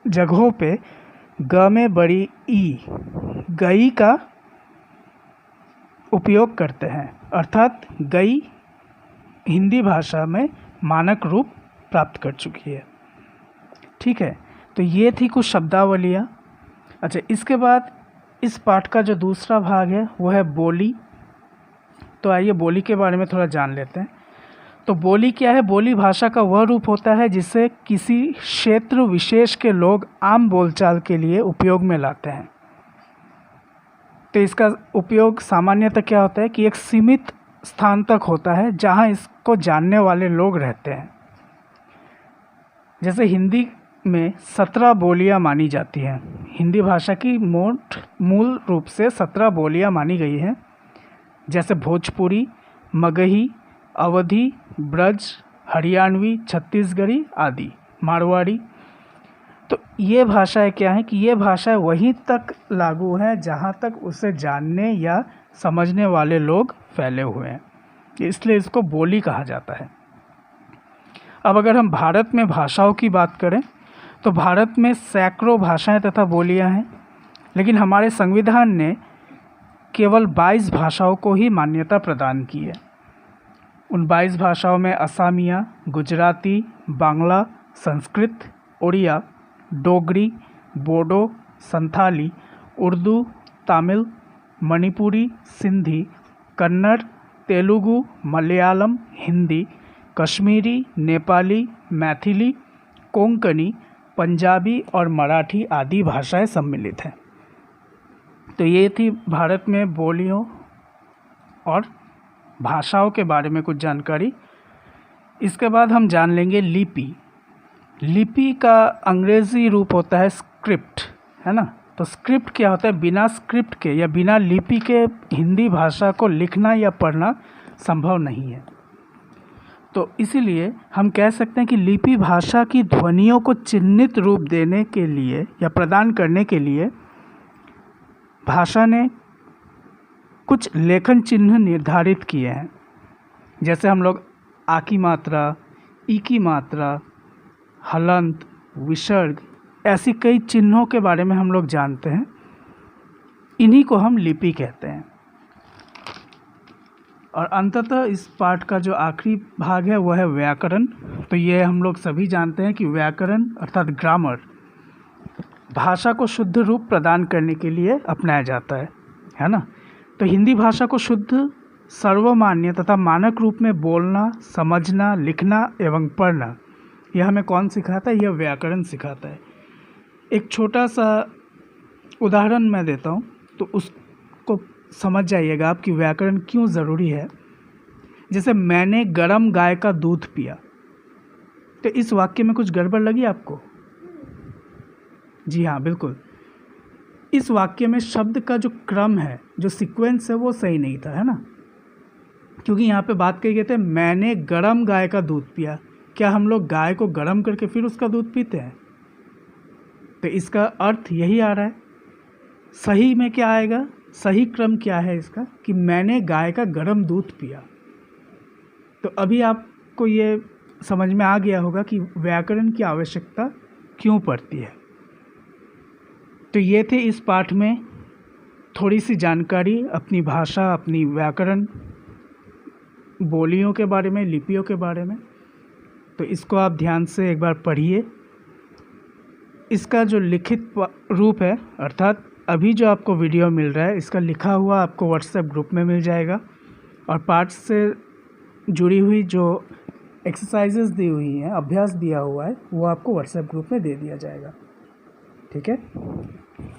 जगहों पे ग में बड़ी ई गई का उपयोग करते हैं, अर्थात गई हिंदी भाषा में मानक रूप प्राप्त कर चुकी है। ठीक है, तो ये थी कुछ शब्दावलियाँ। अच्छा, इसके बाद इस पाठ का जो दूसरा भाग है वो है बोली। तो आइए बोली के बारे में थोड़ा जान लेते हैं। तो बोली क्या है? बोली भाषा का वह रूप होता है जिसे किसी क्षेत्र विशेष के लोग आम बोलचाल के लिए उपयोग में लाते हैं। तो इसका उपयोग सामान्यतः क्या होता है कि एक सीमित स्थान तक होता है जहां इसको जानने वाले लोग रहते हैं। जैसे हिंदी में 17 बोलियां मानी जाती हैं। हिंदी भाषा की मूल रूप से 17 बोलियां मानी गई हैं, जैसे भोजपुरी, मगही, अवधी, ब्रज, हरियाणवी, छत्तीसगढ़ी आदि, मारवाड़ी। तो ये भाषाएं क्या हैं कि ये भाषाएं वहीं तक लागू हैं जहाँ तक उसे जानने या समझने वाले लोग फैले हुए हैं, इसलिए इसको बोली कहा जाता है। अब अगर हम भारत में भाषाओं की बात करें तो भारत में सैकड़ों भाषाएं तथा बोलियां हैं, लेकिन हमारे संविधान ने केवल 22 भाषाओं को ही मान्यता प्रदान की है। उन 22 भाषाओं में असमिया, गुजराती, बांग्ला, संस्कृत, उड़िया, डोगरी, बोडो, संथाली, उर्दू, तमिल, मणिपुरी, सिंधी, कन्नड़, तेलुगु, मलयालम, हिंदी, कश्मीरी, नेपाली, मैथिली, कोंकणी, पंजाबी और मराठी आदि भाषाएं सम्मिलित हैं। तो ये थी भारत में बोलियों और भाषाओं के बारे में कुछ जानकारी। इसके बाद हम जान लेंगे लिपि। लिपि का अंग्रेज़ी रूप होता है स्क्रिप्ट, है ना। तो स्क्रिप्ट क्या होता है? बिना स्क्रिप्ट के या बिना लिपि के हिंदी भाषा को लिखना या पढ़ना संभव नहीं है। तो इसीलिए हम कह सकते हैं कि लिपि भाषा की ध्वनियों को चिह्नित रूप देने के लिए या प्रदान करने के लिए भाषा ने कुछ लेखन चिन्ह निर्धारित किए हैं। जैसे हम लोग आ की मात्रा, ई की मात्रा, हलंत, विसर्ग, ऐसी कई चिन्हों के बारे में हम लोग जानते हैं। इन्हीं को हम लिपि कहते हैं। और अंततः इस पाठ का जो आखिरी भाग है वह है व्याकरण। तो ये हम लोग सभी जानते हैं कि व्याकरण अर्थात ग्रामर भाषा को शुद्ध रूप प्रदान करने के लिए अपनाया जाता है ना। तो हिंदी भाषा को शुद्ध, सर्वमान्य तथा मानक रूप में बोलना, समझना, लिखना एवं पढ़ना, यह हमें कौन सिखाता है? यह व्याकरण सिखाता है। एक छोटा सा उदाहरण मैं देता हूँ तो उसको समझ जाइएगा आप कि व्याकरण क्यों ज़रूरी है। जैसे मैंने गरम गाय का दूध पिया, तो इस वाक्य में कुछ गड़बड़ लगी आपको? जी हाँ, बिल्कुल। इस वाक्य में शब्द का जो क्रम है, जो सीक्वेंस है, वो सही नहीं था, है ना। क्योंकि यहाँ पे बात कही गई थी मैंने गरम गाय का दूध पिया। क्या हम लोग गाय को गर्म करके फिर उसका दूध पीते हैं? तो इसका अर्थ यही आ रहा है। सही में क्या आएगा? सही क्रम क्या है इसका कि मैंने गाय का गर्म दूध पिया। तो अभी आपको ये समझ में आ गया होगा कि व्याकरण की आवश्यकता क्यों पड़ती है। तो ये थे इस पाठ में थोड़ी सी जानकारी अपनी भाषा, अपनी व्याकरण, बोलियों के बारे में, लिपियों के बारे में। तो इसको आप ध्यान से एक बार पढ़िए। इसका जो लिखित रूप है, अर्थात अभी जो आपको वीडियो मिल रहा है, इसका लिखा हुआ आपको व्हाट्सएप ग्रुप में मिल जाएगा। और पाठ से जुड़ी हुई जो एक्सरसाइजेस दी हुई हैं, अभ्यास दिया हुआ है, वो आपको व्हाट्सएप ग्रुप में दे दिया जाएगा। ठीक है।